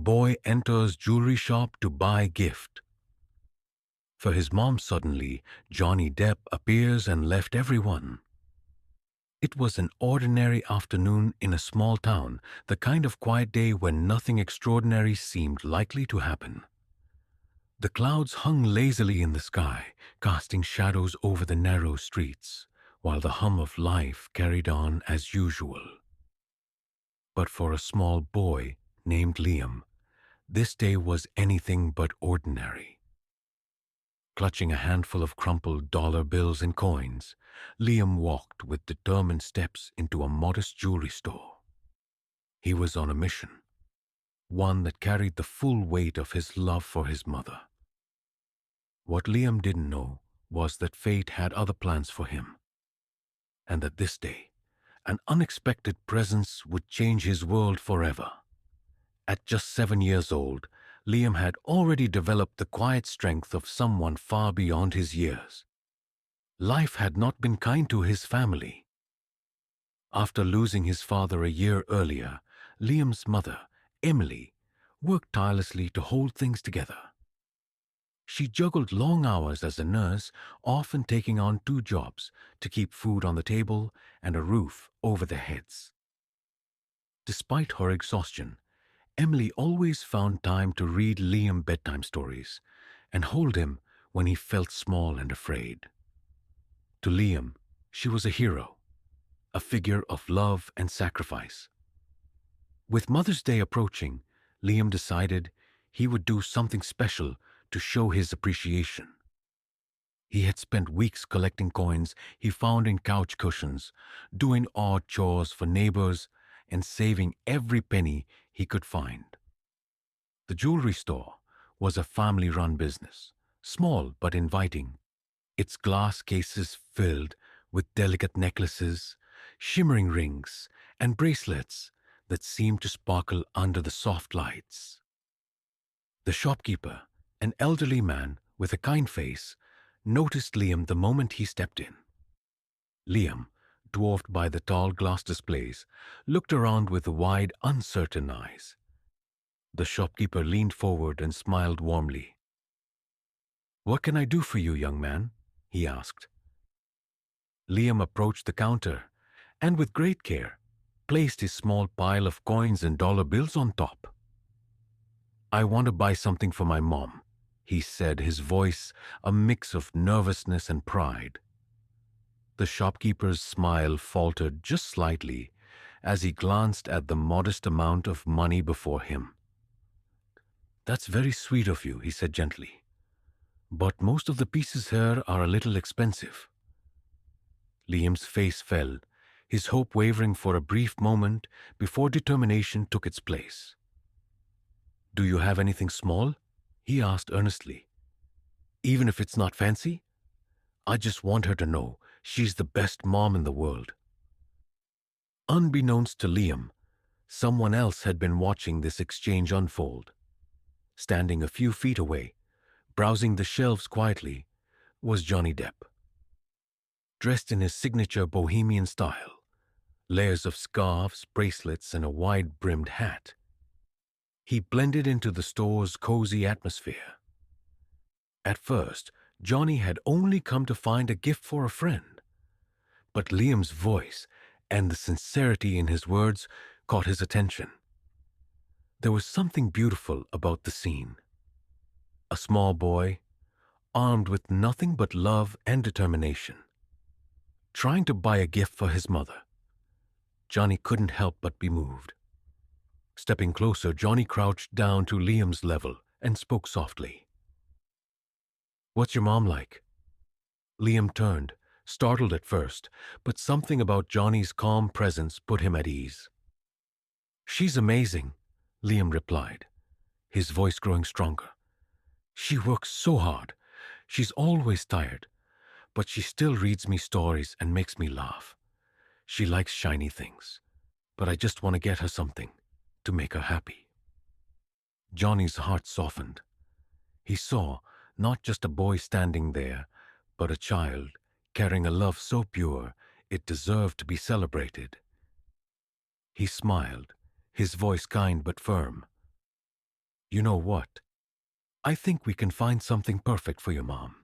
Boy enters jewelry shop to buy gift. For his mom suddenly, Johnny Depp appears and left everyone. It was an ordinary afternoon in a small town, the kind of quiet day when nothing extraordinary seemed likely to happen. The clouds hung lazily in the sky, casting shadows over the narrow streets, while the hum of life carried on as usual. But for a small boy named Liam, this day was anything but ordinary. Clutching a handful of crumpled dollar bills and coins, Liam walked with determined steps into a modest jewelry store. He was on a mission, one that carried the full weight of his love for his mother. What Liam didn't know was that fate had other plans for him, and that this day, an unexpected presence would change his world forever. At just 7 years old, Liam had already developed the quiet strength of someone far beyond his years. Life had not been kind to his family. After losing his father a year earlier, Liam's mother, Emily, worked tirelessly to hold things together. She juggled long hours as a nurse, often taking on 2 jobs to keep food on the table and a roof over their heads. Despite her exhaustion, Emily always found time to read Liam bedtime stories and hold him when he felt small and afraid. To Liam, she was a hero, a figure of love and sacrifice. With Mother's Day approaching, Liam decided he would do something special to show his appreciation. He had spent weeks collecting coins he found in couch cushions, doing odd chores for neighbors, and saving every penny he could find. The jewelry store was a family-run business, small but inviting, its glass cases filled with delicate necklaces, shimmering rings, and bracelets that seemed to sparkle under the soft lights. The shopkeeper, an elderly man with a kind face, noticed Liam the moment he stepped in. Liam, dwarfed by the tall glass displays, looked around with wide, uncertain eyes. The shopkeeper leaned forward and smiled warmly. "What can I do for you, young man?" he asked. Liam approached the counter and, with great care, placed his small pile of coins and dollar bills on top. "I want to buy something for my mom," he said, his voice a mix of nervousness and pride. The shopkeeper's smile faltered just slightly as he glanced at the modest amount of money before him. "That's very sweet of you," he said gently, "but most of the pieces here are a little expensive." Liam's face fell, his hope wavering for a brief moment before determination took its place. "Do you have anything small?" he asked earnestly. "Even if it's not fancy? I just want her to know she's the best mom in the world." Unbeknownst to Liam, someone else had been watching this exchange unfold. Standing a few feet away, browsing the shelves quietly, was Johnny Depp. Dressed in his signature bohemian style, layers of scarves, bracelets, and a wide-brimmed hat, he blended into the store's cozy atmosphere. At first, Johnny had only come to find a gift for a friend, but Liam's voice and the sincerity in his words caught his attention. There was something beautiful about the scene. A small boy, armed with nothing but love and determination, trying to buy a gift for his mother. Johnny couldn't help but be moved. Stepping closer, Johnny crouched down to Liam's level and spoke softly. "What's your mom like?" Liam turned, startled at first, but something about Johnny's calm presence put him at ease. "She's amazing," Liam replied, his voice growing stronger. "She works so hard. She's always tired, but she still reads me stories and makes me laugh. She likes shiny things, but I just want to get her something to make her happy." Johnny's heart softened. He saw not just a boy standing there, but a child carrying a love so pure it deserved to be celebrated. He smiled, his voice kind but firm. You know what? I think we can find something perfect for your mom.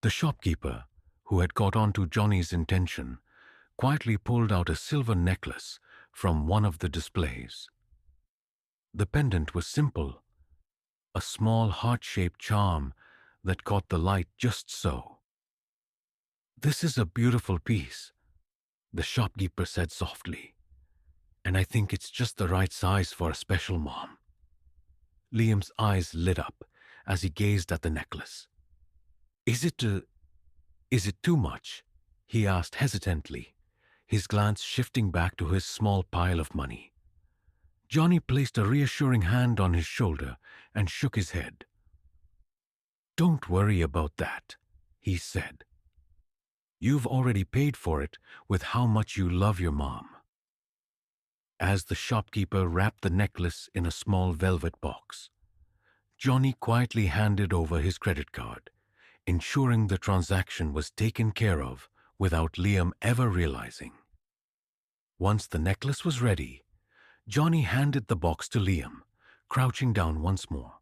The shopkeeper, who had caught on to Johnny's intention, quietly pulled out a silver necklace from one of the displays. The pendant was simple, a small heart-shaped charm that caught the light just so. "This is a beautiful piece," the shopkeeper said softly, "and I think it's just the right size for a special mom." Liam's eyes lit up as he gazed at the necklace. Is it too much?" he asked hesitantly, his glance shifting back to his small pile of money. Johnny placed a reassuring hand on his shoulder and shook his head. "Don't worry about that," he said. "You've already paid for it with how much you love your mom." As the shopkeeper wrapped the necklace in a small velvet box, Johnny quietly handed over his credit card, ensuring the transaction was taken care of without Liam ever realizing. Once the necklace was ready, Johnny handed the box to Liam, crouching down once more.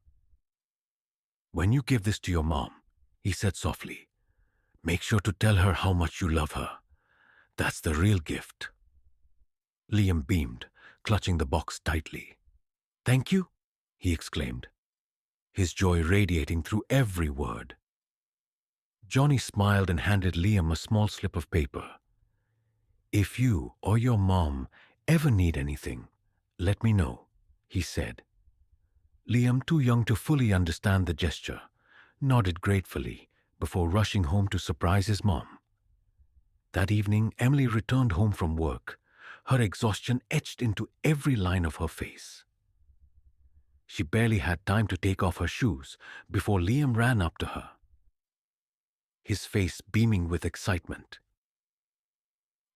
"When you give this to your mom," he said softly, "make sure to tell her how much you love her. That's the real gift." Liam beamed, clutching the box tightly. "Thank you," he exclaimed, his joy radiating through every word. Johnny smiled and handed Liam a small slip of paper. "If you or your mom ever need anything, let me know," he said. Liam, too young to fully understand the gesture, nodded gratefully before rushing home to surprise his mom. That evening, Emily returned home from work, her exhaustion etched into every line of her face. She barely had time to take off her shoes before Liam ran up to her, his face beaming with excitement.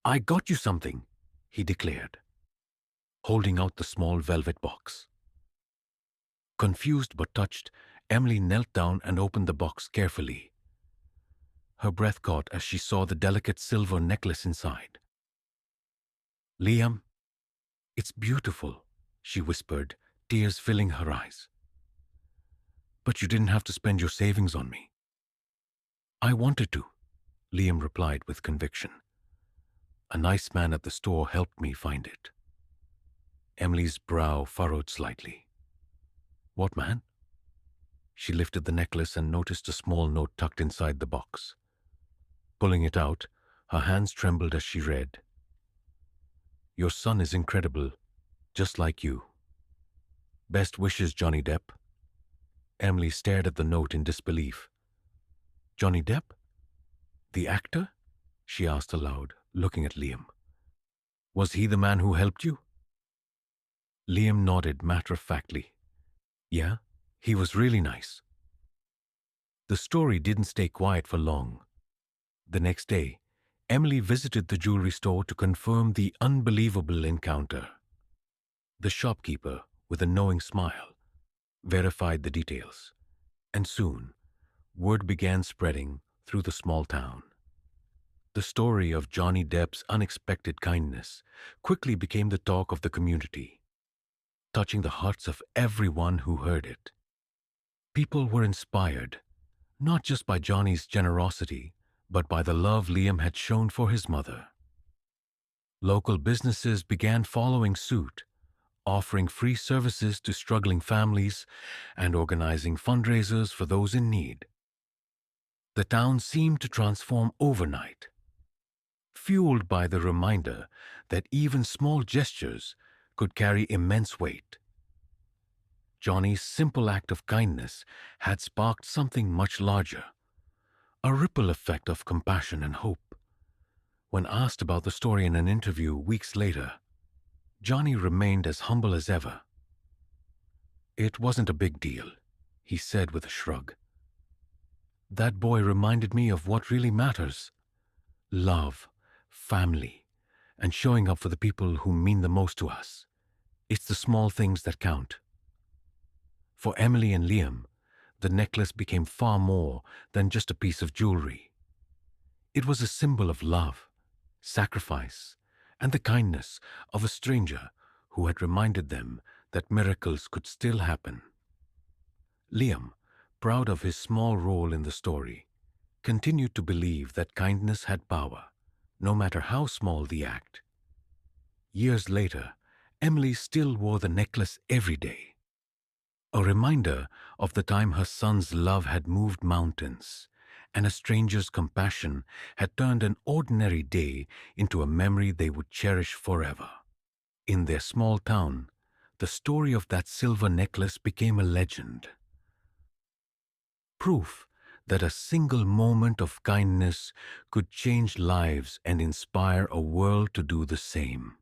"I got you something," he declared, holding out the small velvet box. Confused but touched, Emily knelt down and opened the box carefully. Her breath caught as she saw the delicate silver necklace inside. "Liam, it's beautiful," she whispered, tears filling her eyes. "But you didn't have to spend your savings on me." "I wanted to," Liam replied with conviction. "A nice man at the store helped me find it." Emily's brow furrowed slightly. "What man?" She lifted the necklace and noticed a small note tucked inside the box. Pulling it out, her hands trembled as she read, "Your son is incredible, just like you. Best wishes, Johnny Depp." Emily stared at the note in disbelief. "Johnny Depp? The actor?" she asked aloud, looking at Liam. "Was he the man who helped you?" Liam nodded matter-of-factly. "Yeah, he was really nice." The story didn't stay quiet for long. The next day, Emily visited the jewelry store to confirm the unbelievable encounter. The shopkeeper, with a knowing smile, verified the details, and soon, word began spreading through the small town. The story of Johnny Depp's unexpected kindness quickly became the talk of the community, touching the hearts of everyone who heard it. People were inspired, not just by Johnny's generosity, but by the love Liam had shown for his mother. Local businesses began following suit, offering free services to struggling families and organizing fundraisers for those in need. The town seemed to transform overnight, fueled by the reminder that even small gestures could carry immense weight. Johnny's simple act of kindness had sparked something much larger, a ripple effect of compassion and hope. When asked about the story in an interview weeks later, Johnny remained as humble as ever. "It wasn't a big deal," he said with a shrug. "That boy reminded me of what really matters: love, family, and showing up for the people who mean the most to us. It's the small things that count." For Emily and Liam, the necklace became far more than just a piece of jewelry. It was a symbol of love, sacrifice, and the kindness of a stranger who had reminded them that miracles could still happen. Liam, proud of his small role in the story, continued to believe that kindness had power, no matter how small the act. Years later, Emily still wore the necklace every day, a reminder of the time her son's love had moved mountains, and a stranger's compassion had turned an ordinary day into a memory they would cherish forever. In their small town, the story of that silver necklace became a legend. Proof that a single moment of kindness could change lives and inspire a world to do the same.